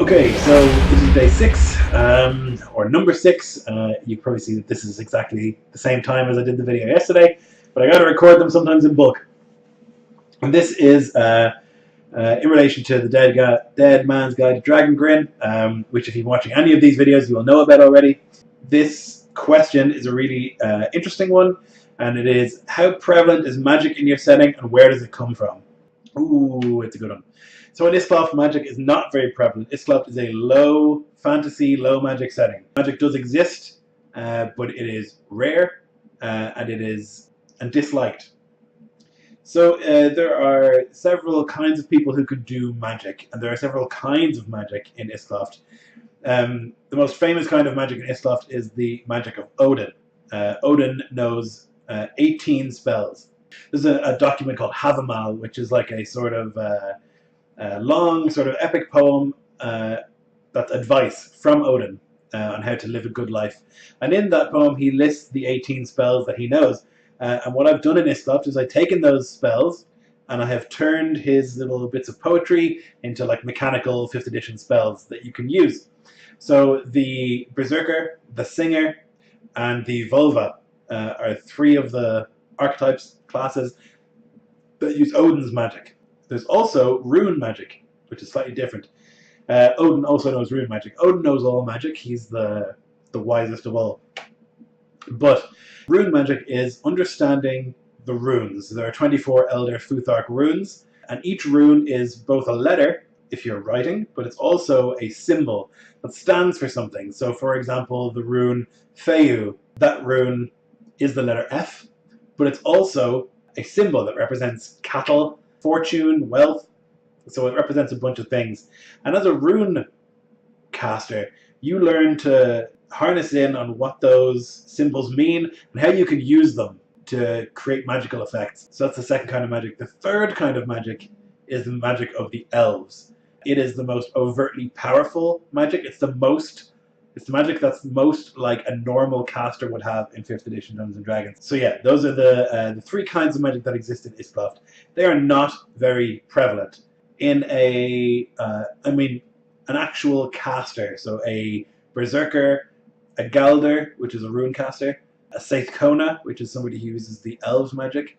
Okay, so this is day 6, or number 6. You can probably see that this is exactly the same time as I did the video yesterday, but I got to record them sometimes in bulk. And this is in relation to the Dead Man's Guide to Dragon Grin, which if you're watching any of these videos, you will know about already. This question is a really interesting one, and it is, how prevalent is magic in your setting, and where does it come from? Ooh, it's a good one. So in Iskloft, magic is not very prevalent. Iskloft is a low fantasy, low magic setting. Magic does exist, but it is rare, and it is disliked. So there are several kinds of people who could do magic, and there are several kinds of magic in Iskloft. The most famous kind of magic in Iskloft is the magic of Odin. Odin knows 18 spells. There's a document called Havamal, which is like a sort of long, sort of epic poem that's advice from Odin on how to live a good life. And in that poem, he lists the 18 spells that he knows. And what I've done in Iskloft is I've taken those spells and I have turned his little bits of poetry into like mechanical 5th edition spells that you can use. So the Berserker, the Singer, and the Volva are 3 of the archetypes, classes, that use Odin's magic. There's also rune magic, which is slightly different. Odin also knows rune magic. Odin knows all magic. He's the wisest of all. But rune magic is understanding the runes. There are 24 Elder Futhark runes, and each rune is both a letter, if you're writing, but it's also a symbol that stands for something. So, for example, the rune Feu, that rune is the letter F, but it's also a symbol that represents cattle, fortune, wealth. So it represents a bunch of things. And as a rune caster, you learn to harness in on what those symbols mean and how you can use them to create magical effects. So that's the second kind of magic. The third kind of magic is the magic of the elves. It is the most overtly powerful magic. It's the magic that's most like a normal caster would have in 5th edition Dungeons and Dragons. So yeah, those are the 3 kinds of magic that exist in Iskloft. They are not very prevalent. In an actual caster, so a Berserker, a Galder, which is a rune caster, a Saith Kona, which is somebody who uses the elves magic,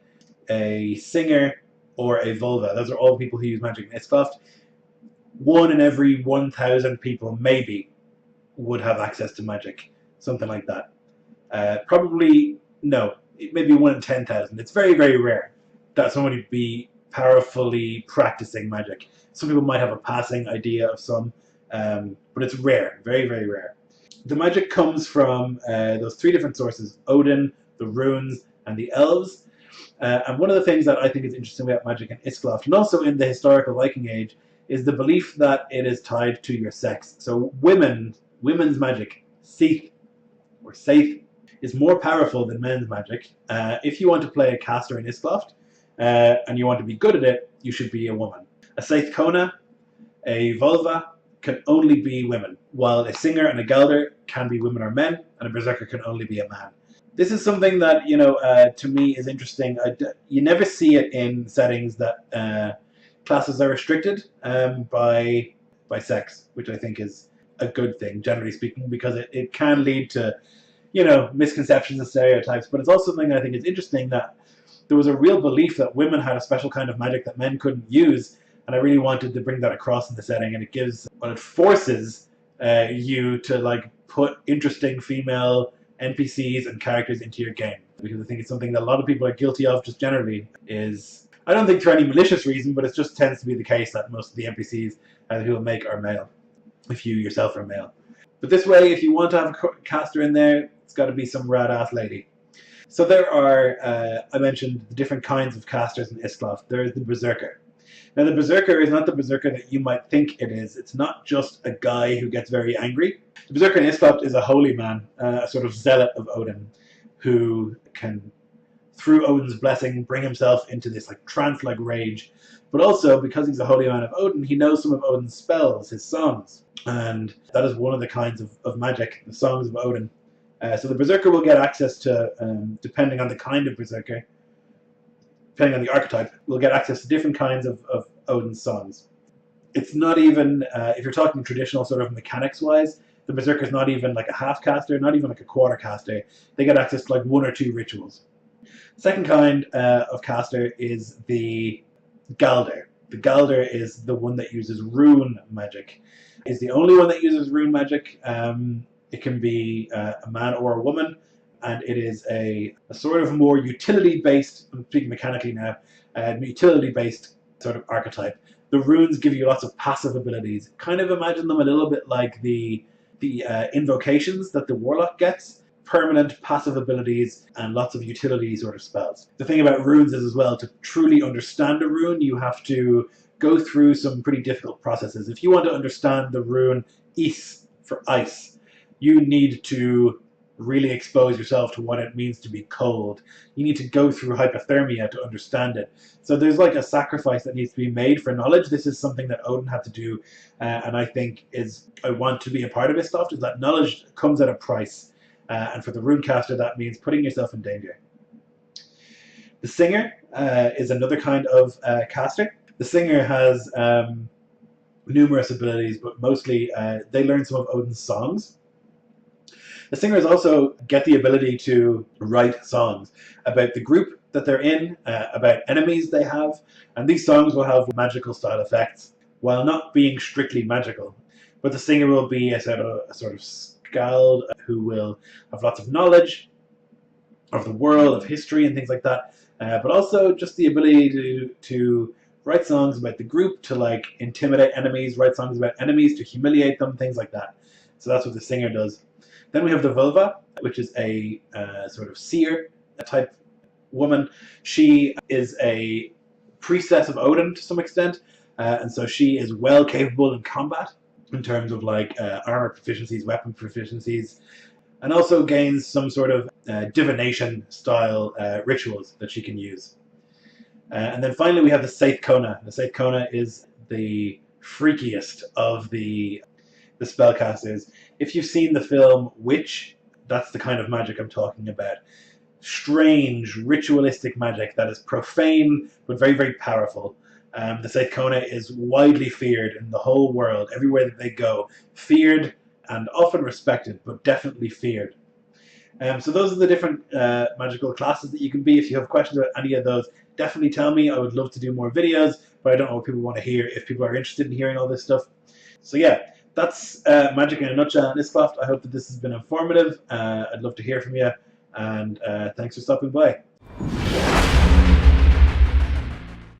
a Singer, or a Volva. Those are all people who use magic in Iskloft. 1 in every 1,000 people, maybe, would have access to magic. Something like that. Probably, no, maybe 1 in 10,000. It's very, very rare that somebody would be powerfully practicing magic. Some people might have a passing idea of some, but it's rare, very, very rare. The magic comes from those 3 different sources: Odin, the runes, and the elves. And one of the things that I think is interesting about magic in Iskloft, and also in the historical Viking Age, is the belief that it is tied to your sex. So women's magic, Seath, or Saith, is more powerful than men's magic. If you want to play a caster in Iskloft, and you want to be good at it, you should be a woman. A Saith Kona, a Volva, can only be women, while a Singer and a Galder can be women or men, and a Berserker can only be a man. This is something that, to me is interesting. You never see it in settings that classes are restricted by sex, which I think is a good thing, generally speaking, because it can lead to, misconceptions and stereotypes. But it's also something I think is interesting, that there was a real belief that women had a special kind of magic that men couldn't use, and I really wanted to bring that across in the setting. And it forces you to like put interesting female NPCs and characters into your game, because I think it's something that a lot of people are guilty of just generally. I don't think for any malicious reason, but it just tends to be the case that most of the NPCs who will make are male, if you yourself are male. But this way, if you want to have a caster in there, it's got to be some rad-ass lady. So there are, I mentioned the different kinds of casters in Iskloft. There is the Berserker. Now the Berserker is not the Berserker that you might think it is. It's not just a guy who gets very angry. The Berserker in Iskloft is a holy man, a sort of zealot of Odin, who can, through Odin's blessing, bring himself into this like trance-like rage. But also, because he's a holy man of Odin, he knows some of Odin's spells, his songs. And that is one of the kinds of magic, the songs of Odin. So the Berserker will get access to, depending on the kind of Berserker, depending on the archetype, will get access to different kinds of Odin's songs. It's not even, if you're talking traditional sort of mechanics wise, the Berserker is not even like a half caster, not even like a quarter caster. They get access to like 1 or 2 rituals. Second kind of caster is the Galder. The Galder is the one that uses rune magic. It's the only one that uses rune magic. It can be a man or a woman, and it is a sort of more utility-based, I'm speaking mechanically now, utility-based sort of archetype. The runes give you lots of passive abilities. Kind of imagine them a little bit like the invocations that the Warlock gets. Permanent passive abilities and lots of utility sort of spells. The thing about runes is as well, to truly understand a rune, you have to go through some pretty difficult processes. If you want to understand the rune Is for ice, you need to really expose yourself to what it means to be cold. You need to go through hypothermia to understand it. So there's like a sacrifice that needs to be made for knowledge. This is something that Odin had to do, and I think I want to be a part of Iskloft, is that knowledge comes at a price. And for the runecaster, that means putting yourself in danger. The Singer is another kind of caster. The Singer has numerous abilities, but mostly they learn some of Odin's songs. The Singers also get the ability to write songs about the group that they're in, about enemies they have, and these songs will have magical style effects while not being strictly magical. But the Singer will be a sort of Skald who will have lots of knowledge of the world, of history, and things like that, but also just the ability to write songs about the group, to like intimidate enemies, write songs about enemies to humiliate them, things like that. So that's what the Singer does. Then we have the Vulva, which is a sort of seer type woman. She is a priestess of Odin to some extent, and so she is well capable in combat in terms of like armor proficiencies, weapon proficiencies, and also gains some sort of divination style rituals that she can use. And then finally we have the Saith Kona. The Saith Kona is the freakiest of the spellcasters. If you've seen the film Witch, that's the kind of magic I'm talking about. Strange, ritualistic magic that is profane but very, very powerful. The Saith Kona is widely feared in the whole world, everywhere that they go. Feared and often respected, but definitely feared. So those are the different magical classes that you can be. If you have questions about any of those, definitely tell me. I would love to do more videos, but I don't know what people want to hear, if people are interested in hearing all this stuff. So yeah, that's magic in a nutshell in Iskloft. I hope that this has been informative. I'd love to hear from you, and thanks for stopping by.